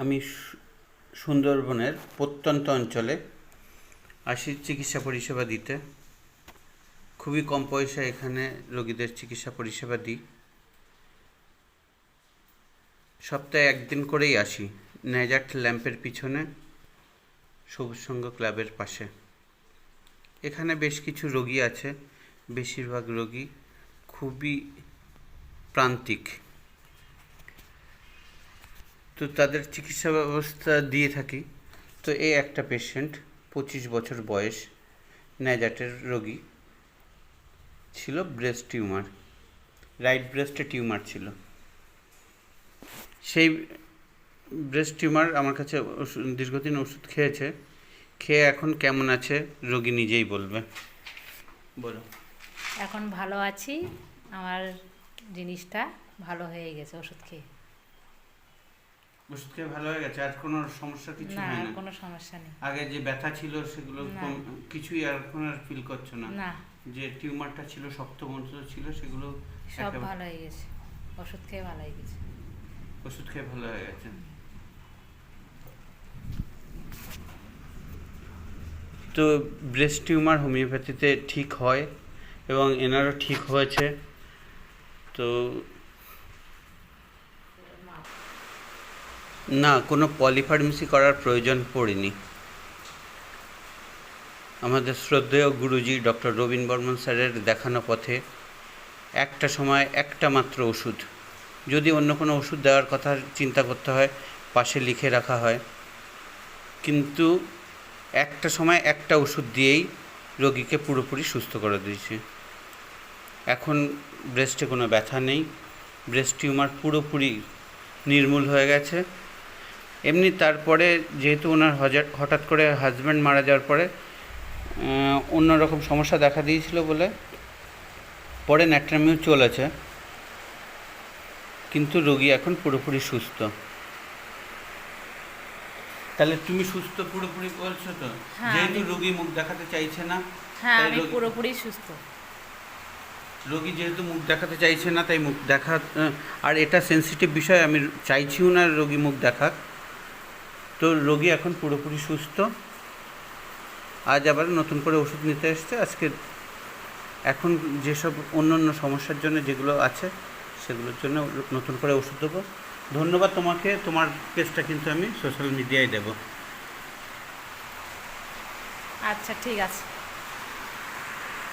আমি সুন্দরবনের প্রত্যন্ত অঞ্চলে আসি চিকিৎসা পরিষেবা দিতে। খুবই কম পয়সায় এখানে রোগীদের চিকিৎসা পরিষেবা দিই। সপ্তাহে একদিন করেই আসি, ন্যাজাট ল্যাম্পের পিছনে সবুজ সংঘ ক্লাবের পাশে। এখানে বেশ কিছু রোগী আছে, বেশিরভাগ রোগী খুবই প্রান্তিক, তো তাদের চিকিৎসা ব্যবস্থা দিয়ে থাকি। তো এই একটা পেশেন্ট, 25 বছর বয়স, ন্যাজাটের রোগী, ছিল ব্রেস্ট টিউমার, রাইট ব্রেস্টে টিউমার ছিল। সেই ব্রেস্ট টিউমার আমার কাছে দীর্ঘদিন ওষুধ খেয়েছে, খেয়ে এখন কেমন আছে রোগী নিজেই বলবে। বলো। এখন ভালো আছি, আমার জিনিসটা ভালো হয়ে গেছে ওষুধ খেয়ে। ওষুধ খেয়ে ভালো হয়ে গেছে, আর কোনো সমস্যা কিছু না, হয় না? কোনো সমস্যা নেই। আগে যে ব্যথা ছিল সেগুলো কিছুই আর এখন আর ফিল করছো না? না, যে টিউমারটা ছিল, শক্ত মঞ্চ ছিল, সেগুলো সব ভালো হয়ে গেছে, ওষুধ খেয়ে ভালো হয়ে গেছে। ওষুধ খেয়ে ভালো হয়ে গেছে। তো ব্রেস্ট টিউমার হোমিওপ্যাথিতে ঠিক হয় এবং এনারও ঠিক হয়েছে। তো না, কোনো পলিফার্মেসি করার প্রয়োজন পড়েনি। আমাদের শ্রদ্ধেয় গুরুজি ডক্টর রবীন বর্মন স্যারের দেখানো পথে একটা সময় একটা মাত্র ওষুধ, যদি অন্য কোনো ওষুধ দেওয়ার কথা চিন্তা করতে হয় পাশে লিখে রাখা হয়, কিন্তু একটা সময় একটা ওষুধ দিয়েই রোগীকে পুরোপুরি সুস্থ করে দিয়েছে। এখন ব্রেস্টে কোনো ব্যথা নেই, ব্রেস্ট টিউমার পুরোপুরি নির্মূল হয়ে গেছে। এমনি তারপরে যেহেতু ওনার হঠাৎ করে হাজব্যান্ড মারা যাওয়ার পরে অন্যরকম সমস্যা দেখা দিয়েছিল বলে পরে ন্যাট্রামিও চলেছে, কিন্তু রোগী এখন পুরোপুরি সুস্থ। তাহলে তুমি সুস্থ পুরোপুরি বলছো তো? যেহেতু রোগী মুখ দেখাতে চাইছে না, হ্যাঁ, আমি পুরোপুরি সুস্থ। রোগী যেহেতু মুখ দেখাতে চাইছে না, তাই মুখ দেখা, আর এটা সেন্সিটিভ বিষয়, আমি চাইছিও না রোগী মুখ দেখাক। তো রোগী এখন পুরোপুরি সুস্থ। আজ আবার নতুন করে ওষুধ নিতে এসছে। আজকে এখন যেসব অন্য সমস্যার জন্য যেগুলো আছে সেগুলোর জন্য নতুন করে ওষুধ দেবো। ধন্যবাদ তোমাকে। তোমার কেসটা কিন্তু আমি সোশ্যাল মিডিয়ায় দেবো। আচ্ছা, ঠিক আছে।